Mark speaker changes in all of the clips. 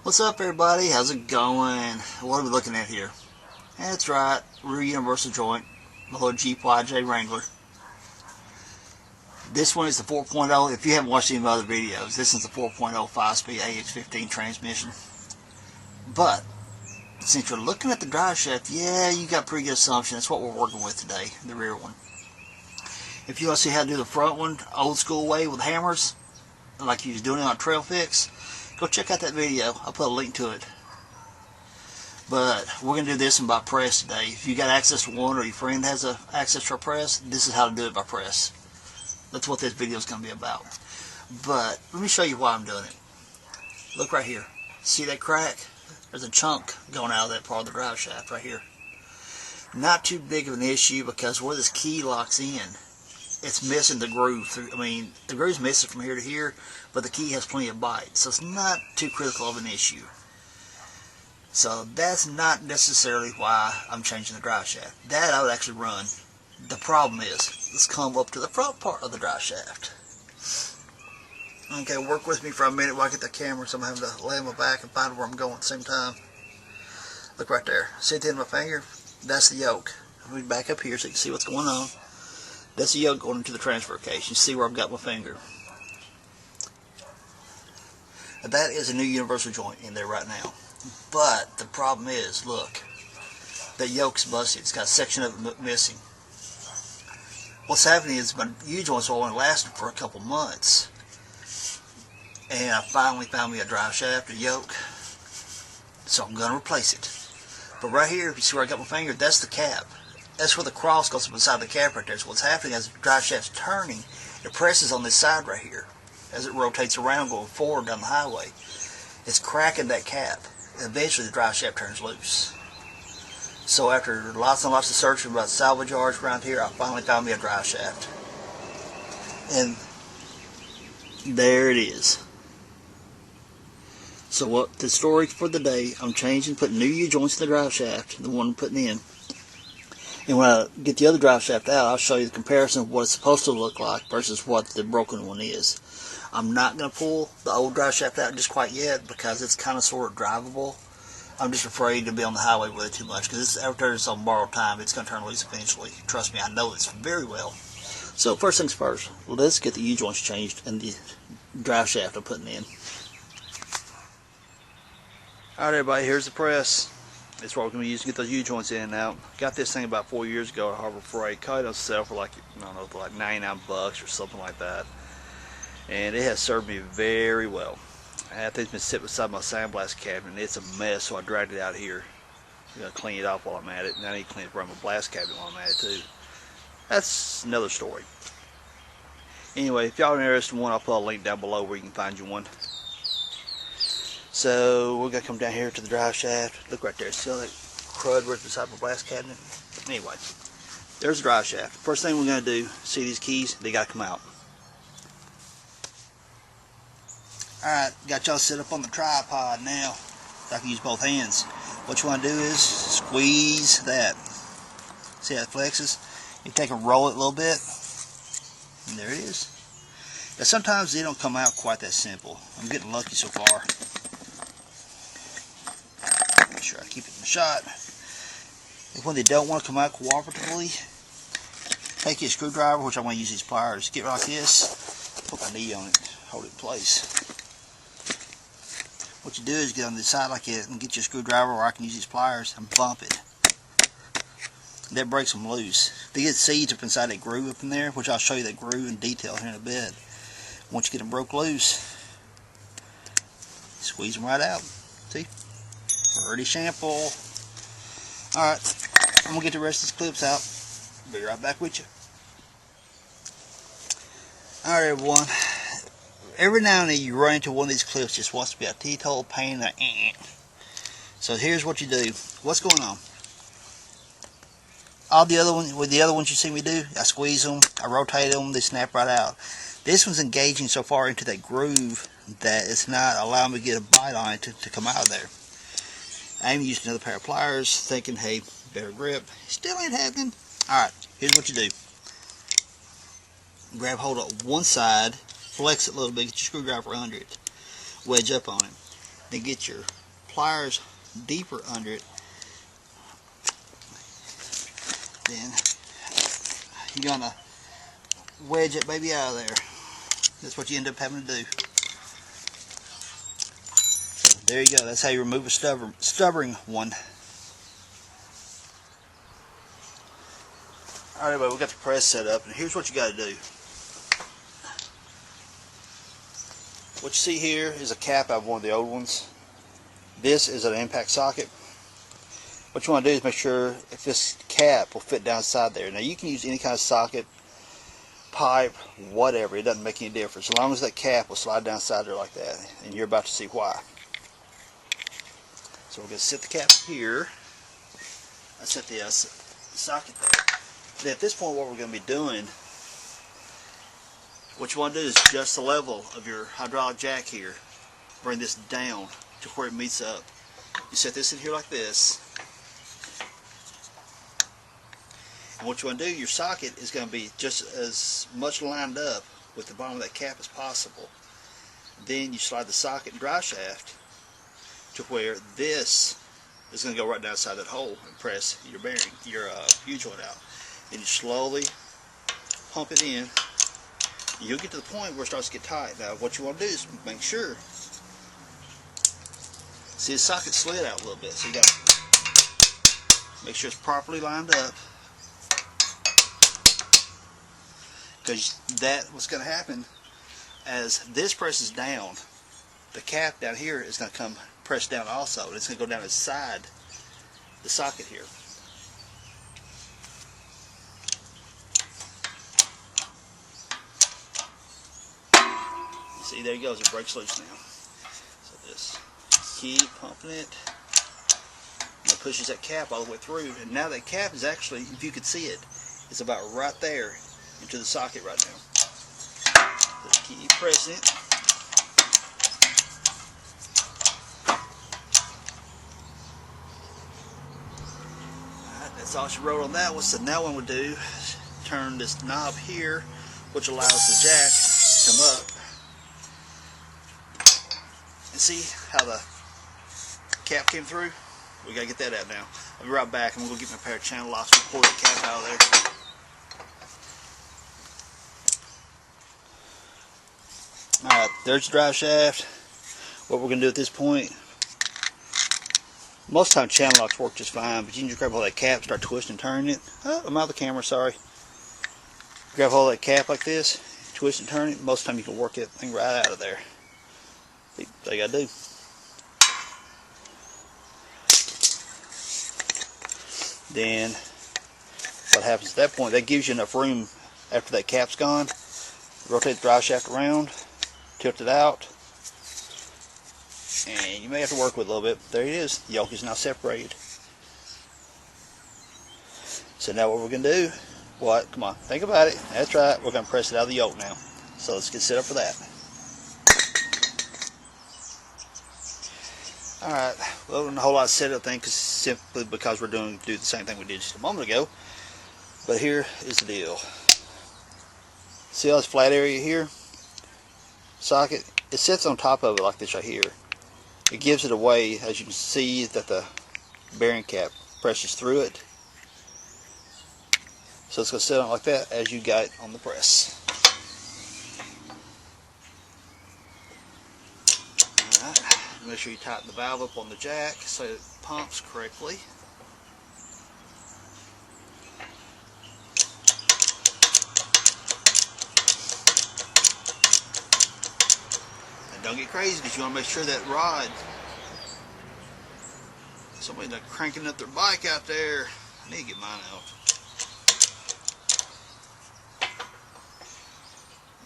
Speaker 1: What's up, everybody? How's it going? What are we looking at here? That's right, rear universal joint, my little Jeep YJ Wrangler. This one is the 4.0. If you haven't watched any of my other videos, this is the 4.0 5-speed AH15 transmission. But since you're looking at the drive shaft, yeah, you got a pretty good assumption. That's what we're working with today, the rear one. If you want to see how to do the front one, old school way with hammers, like you was doing it on Trail Fix, go check out that video. I'll put a link to it. But we're going to do this one by press today. If you got access to one or your friend has access to a press, this is how to do it by press. That's what this video is going to be about. But let me show you why I'm doing it. Look right here. See that crack? There's a chunk going out of that part of the drive shaft right here. Not too big of an issue because where this key locks in, it's missing the groove. The groove's missing from here to here, but the key has plenty of bite, so it's not too critical of an issue. So that's not necessarily why I'm changing the drive shaft. That I would actually run. The problem is, let's come up to the front part of the drive shaft. Okay, work with me for a minute while I get the camera, so I'm having to lay on my back and find where I'm going at the same time. Look right there. See at the end of my finger? That's the yoke. Let me back up here so you can see what's going on. That's the yoke going into the transfer case. You see where I've got my finger. That is a new universal joint in there right now. But the problem is, look, the yoke's busted. It's got a section of it missing. What's happening is my U-joints are only lasting for a couple months. And I finally found me a drive shaft, a yoke. So I'm going to replace it. But right here, if you see where I got my finger, that's the cap. That's where the cross goes up inside the cap right there. So what's happening as the drive shaft's turning, it presses on this side right here as it rotates around going forward down the highway. It's cracking that cap. And eventually the drive shaft turns loose. So after lots and lots of searching about salvage yards around here, I finally found me a drive shaft. And there it is. So what the story for the day, I'm changing, putting new U-joints in the drive shaft, the one I'm putting in. And when I get the other drive shaft out, I'll show you the comparison of what it's supposed to look like versus what the broken one is. I'm not going to pull the old drive shaft out just quite yet because it's kind of sort of drivable. I'm just afraid to be on the highway with it too much because after it's on borrowed time, it's going to turn loose eventually. Trust me, I know this very well. So first things first, let's get the U-joints changed and the drive shaft I'm putting in. Alright everybody, here's the press. That's what we're going to use to get those U-joints in and out. Got this thing about 4 years ago at Harbor Freight. Caught it on sale for like, I don't know, for like 99 bucks or something like that. And it has served me very well. That thing's been sitting beside my sandblast cabinet and it's a mess, so I dragged it out here. I'm going to clean it off while I'm at it. And I need to clean it around my blast cabinet while I'm at it too. That's another story. Anyway, if y'all are interested in one, I'll put a link down below where you can find you one. So we're going to come down here to the drive shaft. Look right there. See that crud right beside my blast cabinet? Anyway, there's the drive shaft. First thing we're going to do, see these keys? They got to come out. Alright, got y'all set up on the tripod now. So I can use both hands. What you want to do is squeeze that. See how it flexes? You take and roll it a little bit. And there it is. Now sometimes they don't come out quite that simple. I'm getting lucky so far. Make sure I keep it in the shot. And when they don't want to come out cooperatively, take your screwdriver, which I'm going to use these pliers. Get like this, put my knee on it, hold it in place. What you do is get on the side like it and get your screwdriver, or I can use these pliers and bump it. That breaks them loose. They get seeds up inside that groove up in there, which I'll show you that groove in detail here in a bit. Once you get them broke loose, squeeze them right out. See? Pretty simple. Alright, I'm going to get the rest of these clips out. Be right back with you. Alright everyone. Every now and then you run into one of these clips just wants to be a teetotal pain in the So here's what you do. What's going on? All the other ones, with the other ones you see me do, I squeeze them, I rotate them, they snap right out. This one's engaging so far into that groove that it's not allowing me to get a bite on it to come out of there. I'm using another pair of pliers, thinking, hey, better grip. Still ain't happening. Alright, here's what you do. Grab hold of one side, flex it a little bit, get your screwdriver under it, wedge up on it. Then get your pliers deeper under it. Then you're gonna wedge it baby out of there. That's what you end up having to do. So there you go. That's how you remove a stubborn one. Alright, everybody, we got the press set up, and here's what you got to do. What you see here is a cap out of one of the old ones. This is an impact socket. What you want to do is make sure if this cap will fit down inside there. Now you can use any kind of socket, pipe, whatever. It doesn't make any difference as long as that cap will slide down inside there like that. And you're about to see why. So we're going to set the cap here. I set the socket there. Then at this point, what we're going to be doing, what you want to do is adjust the level of your hydraulic jack here. Bring this down to where it meets up. You set this in here like this. And what you want to do, your socket is going to be just as much lined up with the bottom of that cap as possible. Then you slide the socket and drive shaft to where this is going to go right down inside that hole and press your bearing, your U-joint out. Then you slowly pump it in. You'll get to the point where it starts to get tight. Now what you want to do is make sure, see the socket slid out a little bit, so you got to make sure it's properly lined up, because what's going to happen as this presses down, the cap down here is going to come press down also, and it's going to go down inside the socket here. See, there it goes, it breaks loose now. So just keep pumping it. And it pushes that cap all the way through. And now that cap is actually, if you could see it, it's about right there into the socket right now. Just keep pressing it. Alright, that's all she wrote on that one. So now what we'll do is turn this knob here, which allows the jack to come up. And see how the cap came through? We gotta get that out now. I'll be right back. I'm gonna go get my pair of channel locks and pull the cap out of there. Alright, there's the drive shaft. What we're gonna do at this point, most of the time channel locks work just fine, but you can just grab hold of that cap, start twisting and turning it. Oh, I'm out of the camera, sorry. Grab hold of that cap like this, twist and turn it. Most of the time you can work it thing right out of there. That's all you gotta do. Then what happens at that point, that gives you enough room after that cap's gone. Rotate the drive shaft around, tilt it out, and you may have to work with it a little bit. There it is. The yoke is now separated. So now what we're gonna do, what? Come on, think about it. That's right. We're gonna press it out of the yoke now. So let's get set up for that. Alright, well, not a whole lot of setup thing, simply because we're doing the same thing we did just a moment ago. But here is the deal. See all this flat area here? Socket, it sits on top of it like this right here. It gives it away, as you can see, that the bearing cap presses through it. So it's going to sit on like that as you got it on the press. Alright. Make sure you tighten the valve up on the jack so it pumps correctly. And don't get crazy, because you want to make sure that rod, somebody that's cranking up their bike out there, I need to get mine out.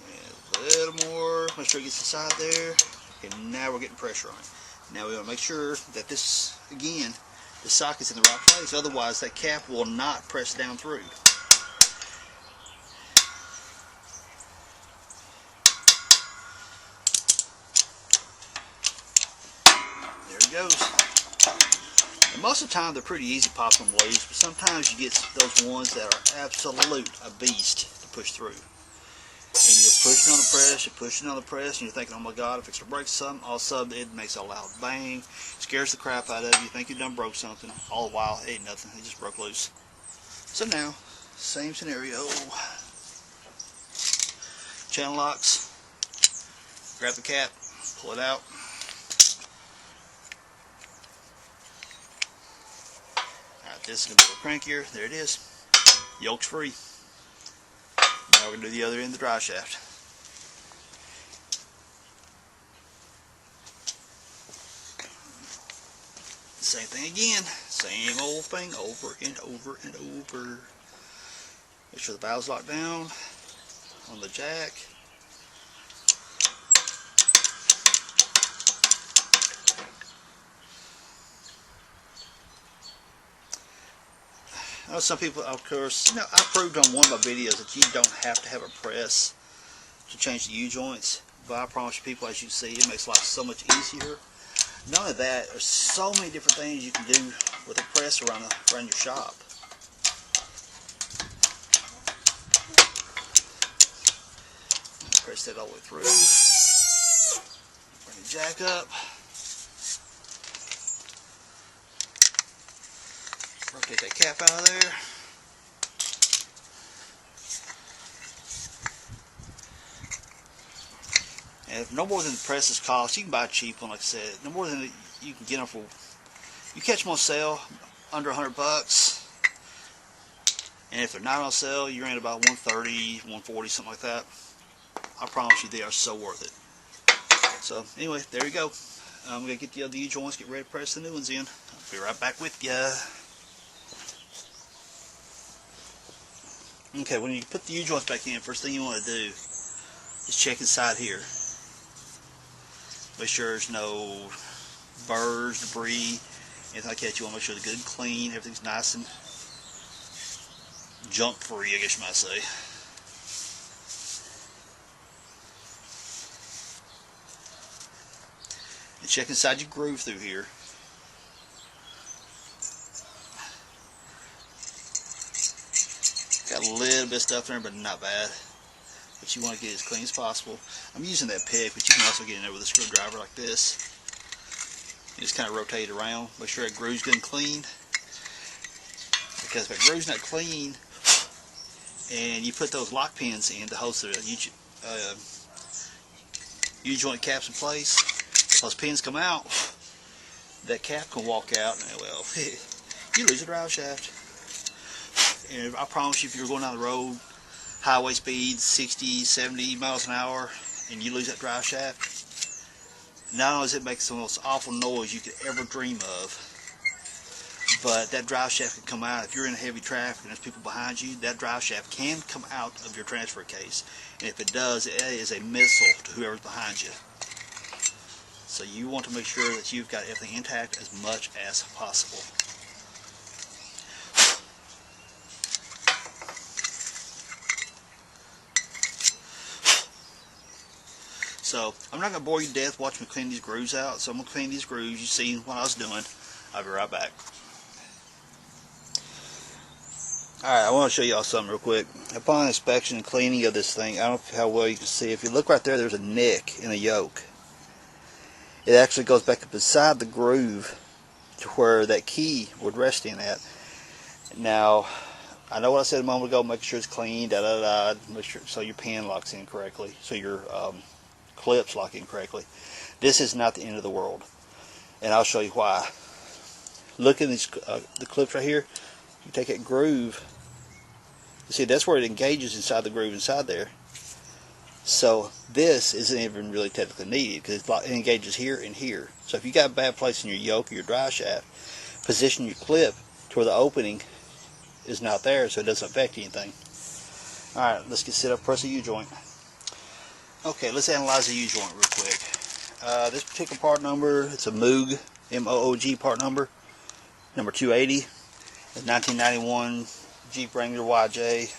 Speaker 1: And a little more, make sure it gets inside there. Okay, now we're getting pressure on it. Now we want to make sure that this, again, the socket's in the right place. Otherwise, that cap will not press down through. There it goes. And most of the time, they're pretty easy to pop them loose, but sometimes you get those ones that are absolute a beast to push through. And you'll pushing on the press, you're pushing on the press, and you're thinking, oh my God, if it's to break something, all of a sudden it makes a loud bang, scares the crap out of you, you think you done broke something, all the while it ain't nothing, it just broke loose. So now, same scenario. Channel locks, grab the cap, pull it out. Alright, this is going to be a little crankier, there it is, yoke's free. Now we're going to do the other end of the drive shaft. Same thing again, same old thing over and over and over. Make sure the valve's locked down on the jack. I know some people, of course, you know, I proved on one of my videos that you don't have to have a press to change the U-joints, but I promise you people, as you see, it makes life so much easier. Not only that, there's so many different things you can do with a press around your shop. Press that all the way through. Bring the jack up. Rotate that cap out of there. And if no more than the presses cost, you can buy a cheap one, like I said. No more than you can get them for. You catch them on sale under $100, and if they're not on sale, you're in about $130, $140, something like that. I promise you, they are so worth it. So anyway, there you go. I'm gonna get the other U-joints, get ready to press the new ones in. I'll be right back with ya. Okay, when you put the U-joints back in, first thing you want to do is check inside here. Make sure there's no burrs, debris, anything like that. You want to make sure they're good and clean, everything's nice and junk free, I guess you might say. And check inside your groove through here. Got a little bit of stuff in there, but not bad. But you want to get it as clean as possible. I'm using that pick, but you can also get in there with a screwdriver like this. You just kind of rotate it around. Make sure that groove's good and clean. Because if that groove's not clean, and you put those lock pins in to hold the U-joint caps in place, those pins come out, that cap can walk out, and well, you lose a drive shaft. And I promise you, if you're going down the road, highway speed 60, 70 miles an hour, and you lose that drive shaft, not only does it make the most awful noise you could ever dream of, but that drive shaft can come out. If you're in heavy traffic and there's people behind you, that drive shaft can come out of your transfer case. And if it does, it is a missile to whoever's behind you. So you want to make sure that you've got everything intact as much as possible. So I'm not going to bore you to death watching me clean these grooves out. So I'm going to clean these grooves. You see what I was doing. I'll be right back. Alright, I want to show y'all something real quick. Upon inspection and cleaning of this thing, I don't know how well you can see. If you look right there, there's a nick in the yoke. It actually goes back up inside the groove to where that key would rest in at. Now, I know what I said a moment ago, make sure it's clean, make sure so your pin locks in correctly, so your clips lock in correctly. This is not the end of the world, and I'll show you why. Look at these the clips right here. You take that groove, you see that's where it engages inside the groove inside there. So this isn't even really technically needed because it engages here and here. So if you got a bad place in your yoke or your drive shaft, position your clip to where the opening is not there so it doesn't affect anything. Alright, let's get set up, press a U-joint. Okay, let's analyze the U-joint real quick. This particular part number, it's a Moog, M-O-O-G part number 280. It's 1991 Jeep Wrangler YJ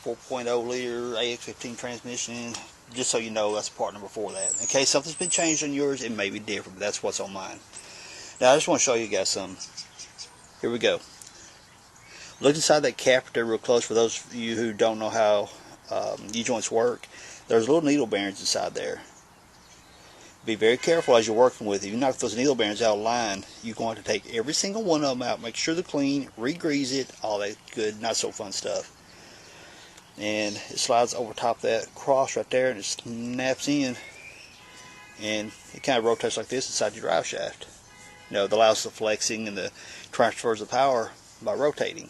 Speaker 1: 4.0 liter AX15 transmission. Just so you know, that's part number for that. In case something's been changed on yours, it may be different, but that's what's on mine. Now I just want to show you guys something. Here we go. Look inside that cap there real close for those of you who don't know how U-joints work, there's little needle bearings inside there. Be very careful as you're working with it. If you knock those needle bearings out of line, you're going to take every single one of them out, make sure they're clean, re-grease it, all that good, not so fun stuff. And it slides over top of that cross right there, and it snaps in, and it kind of rotates like this inside your drive shaft. You know, it allows the flexing and the transfers of power by rotating.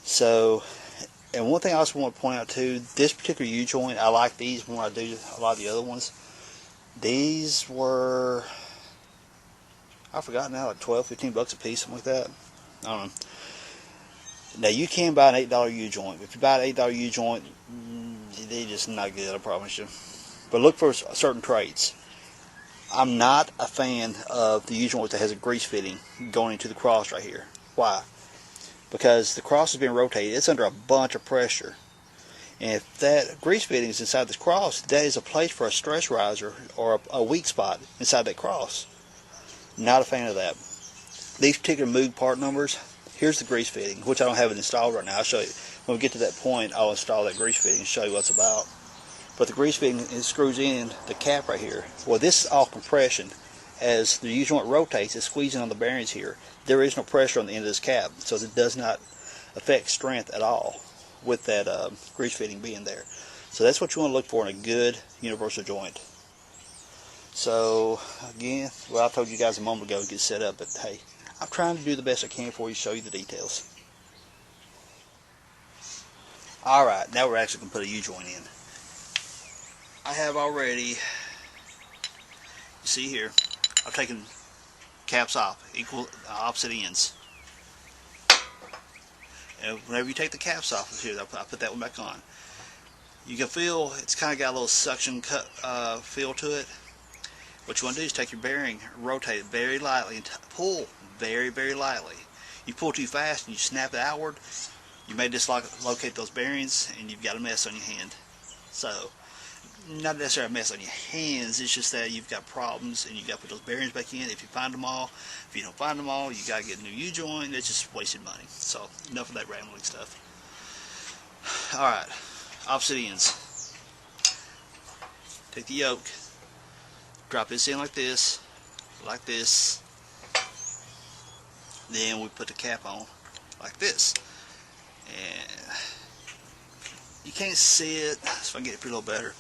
Speaker 1: So, and one thing I also want to point out too, this particular U-joint, I like these more than I do a lot of the other ones. These were, I forgot now, like 12, 15 bucks a piece, something like that. I don't know. Now you can buy an $8 U-joint. If you buy an $8 U-joint, they're just not good, I promise you. But look for certain traits. I'm not a fan of the U-joint that has a grease fitting going into the cross right here. Why? Because the cross is being rotated. It's under a bunch of pressure. And if that grease fitting is inside this cross, that is a place for a stress riser or a weak spot inside that cross. Not a fan of that. These particular Moog part numbers, here's the grease fitting, which I don't have it installed right now. I'll show you. When we get to that point, I'll install that grease fitting and show you what it's about. But the grease fitting, it screws in the cap right here. Well, this is all compression. As the U-joint rotates, it's squeezing on the bearings here. There is no pressure on the end of this cap, so it does not affect strength at all with that grease fitting being there. So that's what you want to look for in a good universal joint. So again, well, I told you guys a moment ago to get set up, but hey, I'm trying to do the best I can for you, show you the details. Alright, now we're actually going to put a U-joint in. I have already, you see here, I've taken caps off, equal opposite ends. And whenever you take the caps off, here, I put that one back on. You can feel it's kind of got a little suction cut feel to it. What you want to do is take your bearing, rotate it very lightly, and pull very, very lightly. You pull too fast and you snap it outward, you may dislocate those bearings and you've got a mess on your hand. So, not necessarily a mess on your hands, it's just that you've got problems and you've got to put those bearings back in if you find them all. If you don't find them all, you got to get a new U-joint. It's just wasted money. So, enough of that rambling stuff. Alright, opposite ends. Take the yoke, drop this in like this, then we put the cap on like this. And you can't see it, so if I can get it a little better.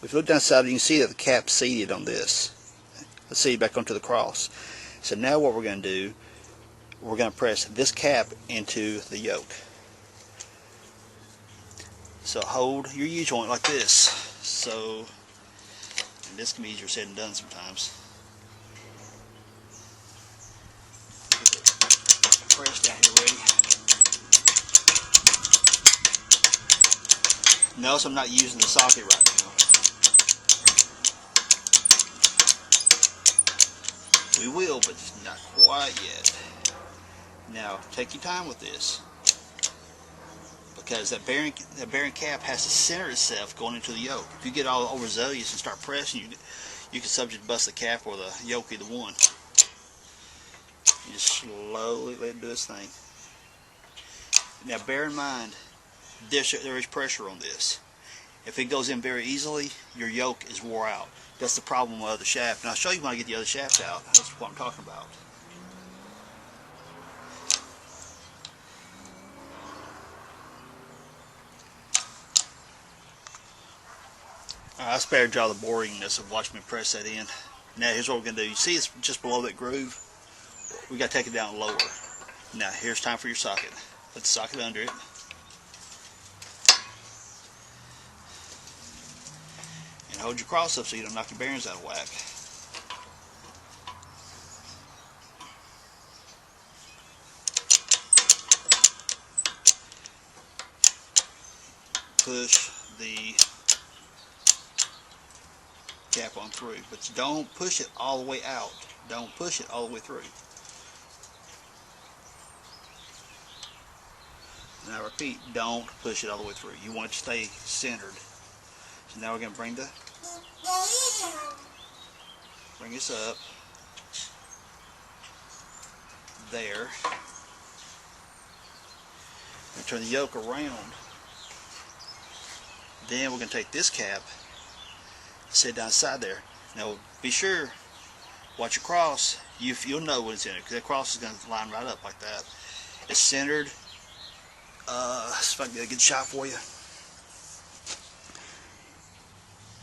Speaker 1: If you look down the side, you can see that the cap's seated on this. Let's see back onto the cross. So now what we're going to do, we're going to press this cap into the yoke. So hold your U-joint like this. So, and this can be easier said than done sometimes. Get the press down here ready. Notice I'm not using the socket right now. We will, but not quite yet. Now, take your time with this, because that bearing cap has to center itself going into the yoke. If you get all overzealous and start pressing, you can subject to bust the cap or the yoke, either one. You just slowly let it do its thing. Now, bear in mind, there is pressure on this. If it goes in very easily, your yoke is wore out. That's the problem with the other shaft. And I'll show you when I get the other shaft out. That's what I'm talking about. I spared y'all the boringness of watching me press that in. Now here's what we're going to do. You see it's just below that groove? We got to take it down lower. Now here's time for your socket. Put the socket under it. And hold your cross up so you don't knock your bearings out of whack. Push the cap on through, but don't push it all the way out. Don't push it all the way through. And I repeat, don't push it all the way through. You want it to stay centered. So now we're going to bring this up there and turn the yoke around Then we're going to take this cap, set it down the side there. Now be sure, watch your cross. You'll know when it's in it, because that cross is going to line right up like that. It's centered. See if I can get a good shot for you.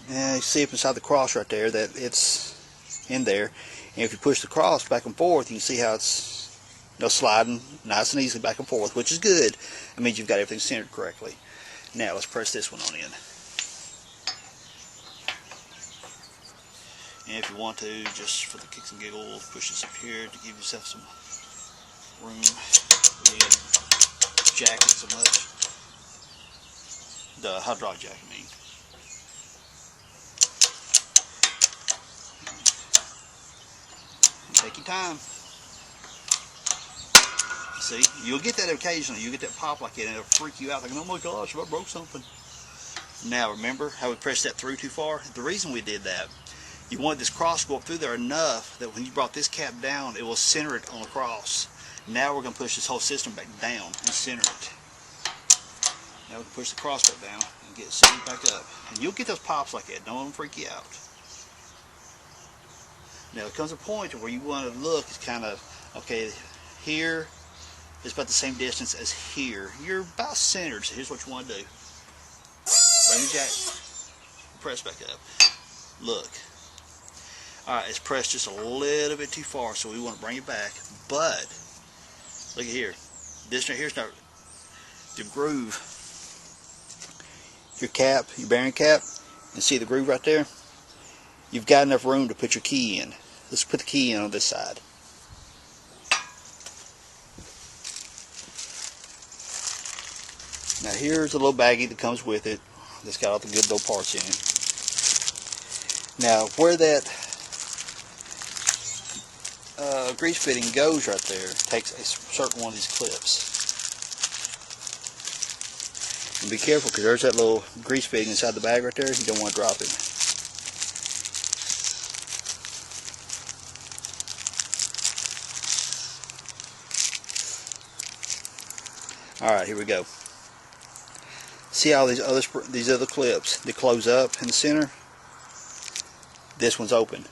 Speaker 1: Yeah, you see up inside the cross right there that it's in there. And if you push the cross back and forth, you can see how it's sliding nice and easily back and forth, which is good. It means you've got everything centered correctly. Now let's press this one on in. And if you want to, just for the kicks and giggles, push this up here to give yourself some room. You didn't jack it so much. The hydraulic jack, I mean. Take your time. See, you'll get that occasionally. You'll get that pop like that, and it'll freak you out, thinking, oh my gosh, I broke something. Now, remember how we pressed that through too far? The reason we did that, you wanted this cross to go up through there enough that when you brought this cap down, it will center it on the cross. Now we're going to push this whole system back down and center it. Now we can push the cross back down and get it centered back up. And you'll get those pops like that. Don't let them freak you out. Now there comes a point where you want to look, it's kind of, okay, here is about the same distance as here. You're about centered, so here's what you want to do. Bring the jack, press back up. Look. Alright, it's pressed just a little bit too far, so we want to bring it back. But, look at here. This right here is not the groove. Your cap, your bearing cap, and see the groove right there? You've got enough room to put your key in. Let's put the key in on this side. Now here's a little baggie that comes with it. That's got all the good little parts in it. Now where that grease fitting goes right there, takes a certain one of these clips. And be careful, because there's that little grease fitting inside the bag right there. You don't want to drop it. Alright, here we go. See how these other clips, they close up in the center? This one's open.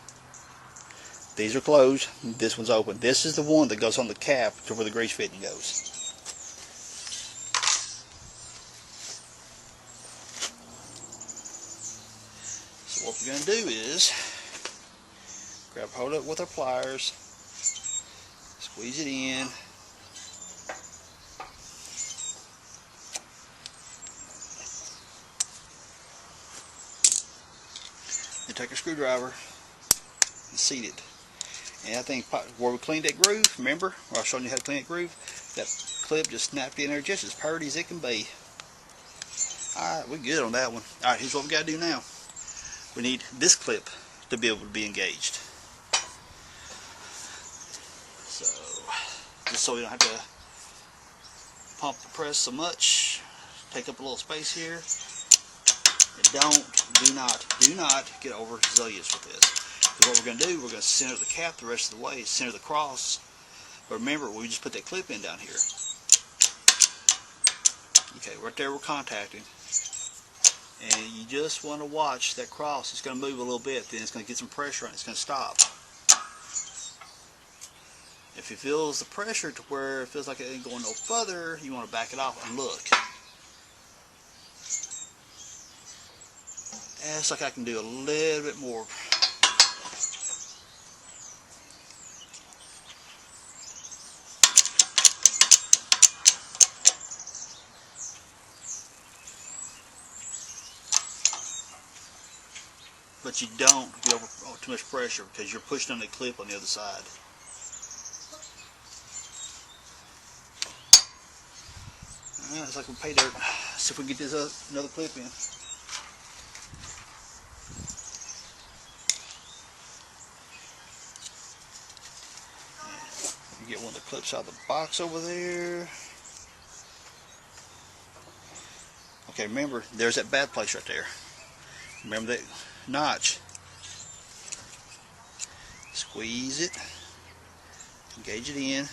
Speaker 1: These are closed, this one's open. This is the one that goes on the cap to where the grease fitting goes. So what we're going to do is hold it with our pliers, squeeze it in. Then take a screwdriver and seat it. And I think where we cleaned that groove, remember, where I was showing you how to clean that groove, that clip just snapped in there just as purty as it can be. Alright, we're good on that one. Alright, here's what we got to do now. We need this clip to be able to be engaged. So, just so we don't have to pump the press so much, take up a little space here. And do not get overzealous with this. Because what we're going to do, we're going to center the cap the rest of the way, center the cross. But remember, we just put that clip in down here. Okay, right there we're contacting. And you just want to watch that cross. It's going to move a little bit, then it's going to get some pressure on it. It's going to stop. If it feels the pressure to where it feels like it ain't going no further, you want to back it off and look. And it's like I can do a little bit more. But you don't get over too much pressure because you're pushing on the clip on the other side. It's like we pay dirt. See if we can get this another clip in. You get one of the clips out of the box over there. Okay, remember, there's that bad place right there. Remember that notch. Squeeze it, engage it in,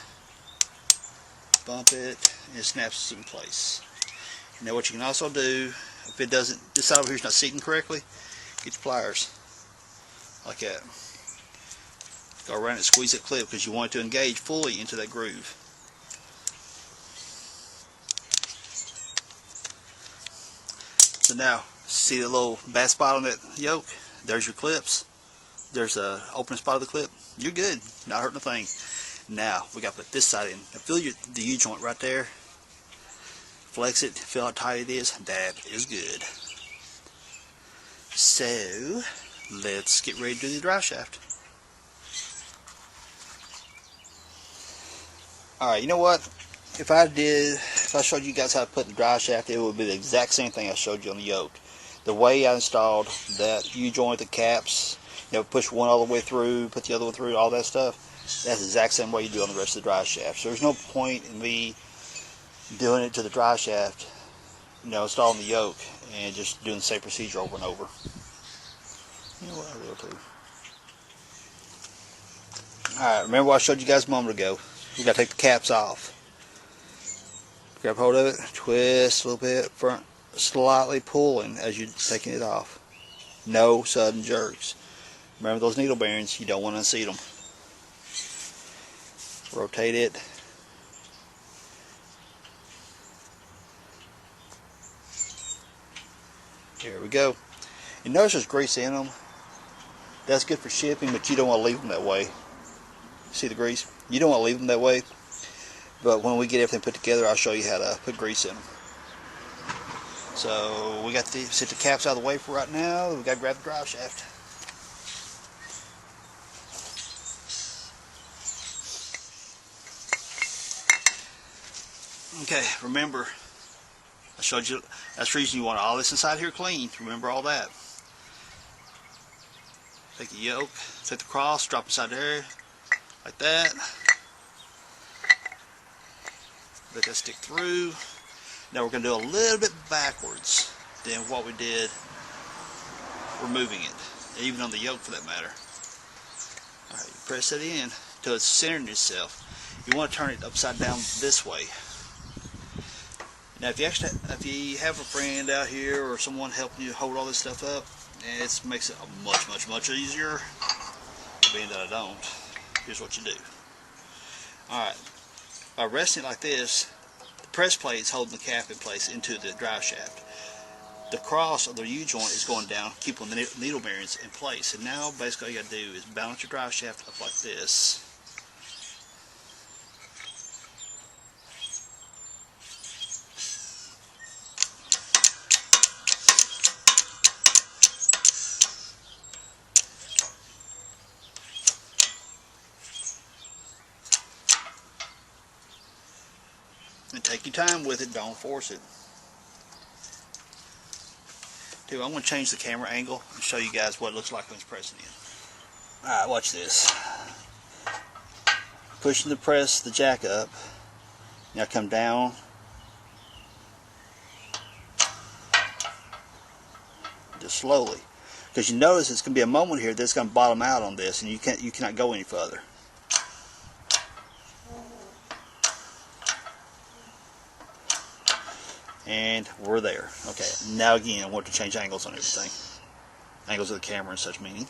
Speaker 1: bump it, and it snaps in place. Now what you can also do, If it doesn't, this side over here is not seating correctly, get your pliers like that. Go around and squeeze that clip because you want it to engage fully into that groove. So now, see the little bad spot on that yoke? There's your clips. There's a open spot of the clip. You're good. Not hurting a thing. Now, we got to put this side in. Now, feel the U-joint right there. Flex it. Feel how tight it is. That is good. So, let's get ready to do the drive shaft. Alright, you know what? If I showed you guys how to put the drive shaft, it would be the exact same thing I showed you on the yoke. The way I installed that U-joint, the caps, you know, push one all the way through, put the other one through, all that stuff, that's the exact same way you do on the rest of the drive shaft. So there's no point in me doing it to the drive shaft, you know, installing the yoke, and just doing the same procedure over and over. You know what, I will too. Alright, remember what I showed you guys a moment ago. We got to take the caps off. Grab hold of it, twist a little bit, front, slightly pulling as you're taking it off. No sudden jerks. Remember those needle bearings, you don't want to unseat them. Rotate it. Here we go. You notice there's grease in them. That's good for shipping, but you don't want to leave them that way. See the grease? You don't want to leave them that way. But when we get everything put together, I'll show you how to put grease in them. So we got to set the caps out of the way for right now. We got to grab the drive shaft. Okay, remember, I showed you, that's the reason you want all this inside here clean. Remember all that. Take the yoke, take the cross, drop inside there, like that. Let that stick through. Now we're going to do a little bit backwards than what we did removing it, even on the yoke for that matter. Alright, you press it in until it's centering itself. You want to turn it upside down this way. Now if you have a friend out here or someone helping you hold all this stuff up, it makes it much easier. Being that I don't, here's what you do. Alright, by resting it like this, the press plate is holding the cap in place into the drive shaft. The cross of the U-joint is going down, keeping the needle bearings in place. And now basically all you got to do is balance your drive shaft up like this. And take your time with it, don't force it. Too, I'm going to change the camera angle and show you guys what it looks like when it's pressing in. Alright, watch this. Pushing the jack up. Now come down. Just slowly. Because you notice it's going to be a moment here that's going to bottom out on this and you cannot go any further. And we're there. Okay, now again I want to change angles on everything. Angles of the camera and such meaning.